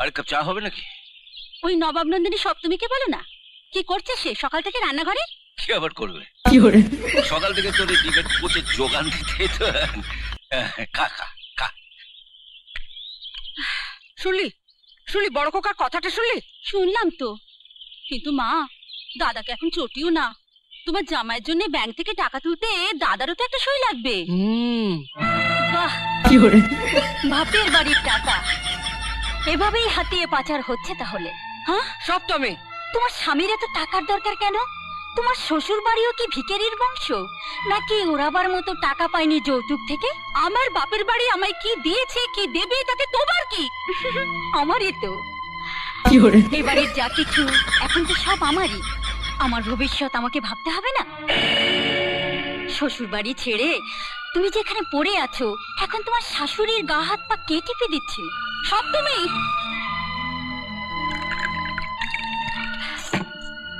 আর cup চা হবে নাকি? ওই নবাব নন্দিনী সপ্তমীকে বলো না, কি করছে সে সকাল থেকে রান্নাঘরে? কি আবার করবে? সকাল থেকে তোর ডিবেট কোচে যোগান দিতে তো। খা খা খা। শুনলি বড় খোকার কথাটা শুনলি? শুনলাম তো, কিন্তু মা দাদাকে এখন চটিও না। তোমার জামাইয়ের জন্য ব্যাংক থেকে টাকা তুলতে দাদারও তো একটা সই লাগবে। বাহ, বাপের বাড়ির টাকা এভাবেই হাতিয়ে পাচার হচ্ছে তাহলে? হ্যাঁ সপ্তমী, তোমার স্বামীর এত টাকার দরকার কেন? তোমার শ্বশুর বাড়িও কি ভিখারির বংশ নাকি ওরাবার মতো টাকা পায়নি যৌতুক থেকে? আমার বাপের বাড়ি আমায় কি দিয়েছে কি দেবে তাতে তোমার কি? আমারই তো। এবারের যা কিছু এখন তো সব আমারই। আমার ভবিষ্যৎ আমাকে ভাবতে হবে না? শ্বশুর বাড়ি ছেড়ে তুমি যেখানে পড়ে আছো, এখন তোমার শাশুড়ির গা হাত পা কে টিপে দিচ্ছে? সপ্তমী,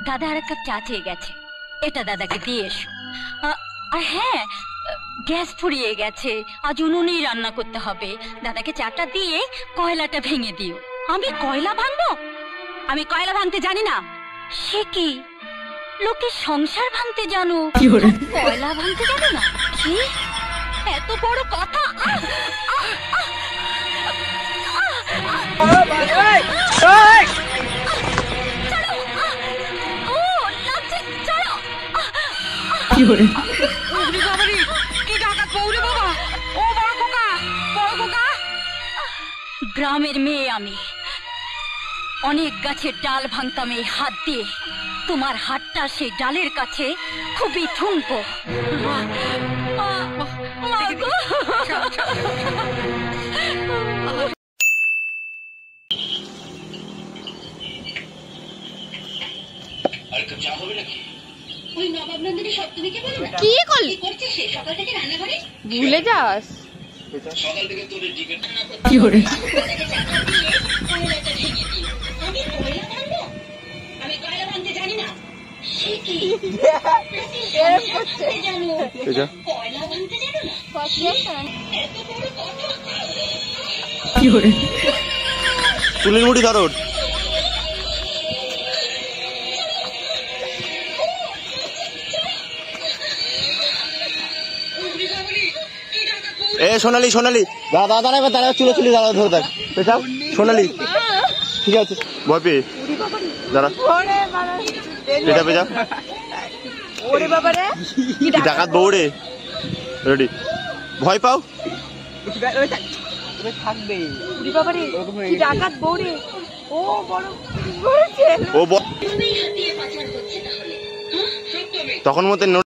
দাদা আর এক কাপ চা চেয়ে গেছে, এটা দাদাকে দিয়ে এসো। আর হ্যাঁ, গ্যাস ফুরিয়ে গেছে, আজ উনুনেই রান্না করতে হবে। দাদাকে চাটা দিয়ে কয়লাটা ভেঙে দিও। আমি কয়লা ভাঙবো? আমি কয়লা ভাঙতে জানি না। সে কি, লোকে সংসার ভাঙতে জানো, কয়লা ভাঙতে জানো না? কি এত বড় কথা! গ্রামের মেয়ে আমি, অনেক গাছের ডাল ভাঙতাম এই হাত দিয়ে। তোমার হাতটা সেই ডালের কাছে খুবই ঠুনকো। ওই নবাব নন্দিনী সপ্তমীকে বলো না, কি করছে সে সকাল থেকে রান্নাঘরে? ভুলে যাস সকাল থেকে তোর ডিবেট কি করে? আমি কয়লা ভাঙবো? আমি কয়লা ভাঙতে জানি না। সে কি জানো, কয়লা ভাঙতে জানো না? এত বড় কথা! কি করে? চুলের মুঠি ধরো। এ সোনালি সোনালি, দাদা দাঁড়া দাঁড়া, চুলো চুলি দাঁড়া ধরে থাক। পেছাও সোনালি, ঠিক আছে ভয় পেয়ে দাঁড়া, এটা পেছাও। ডাকাত বউরে রেডি, ভয় পাও থাকবে। ও তখন মতো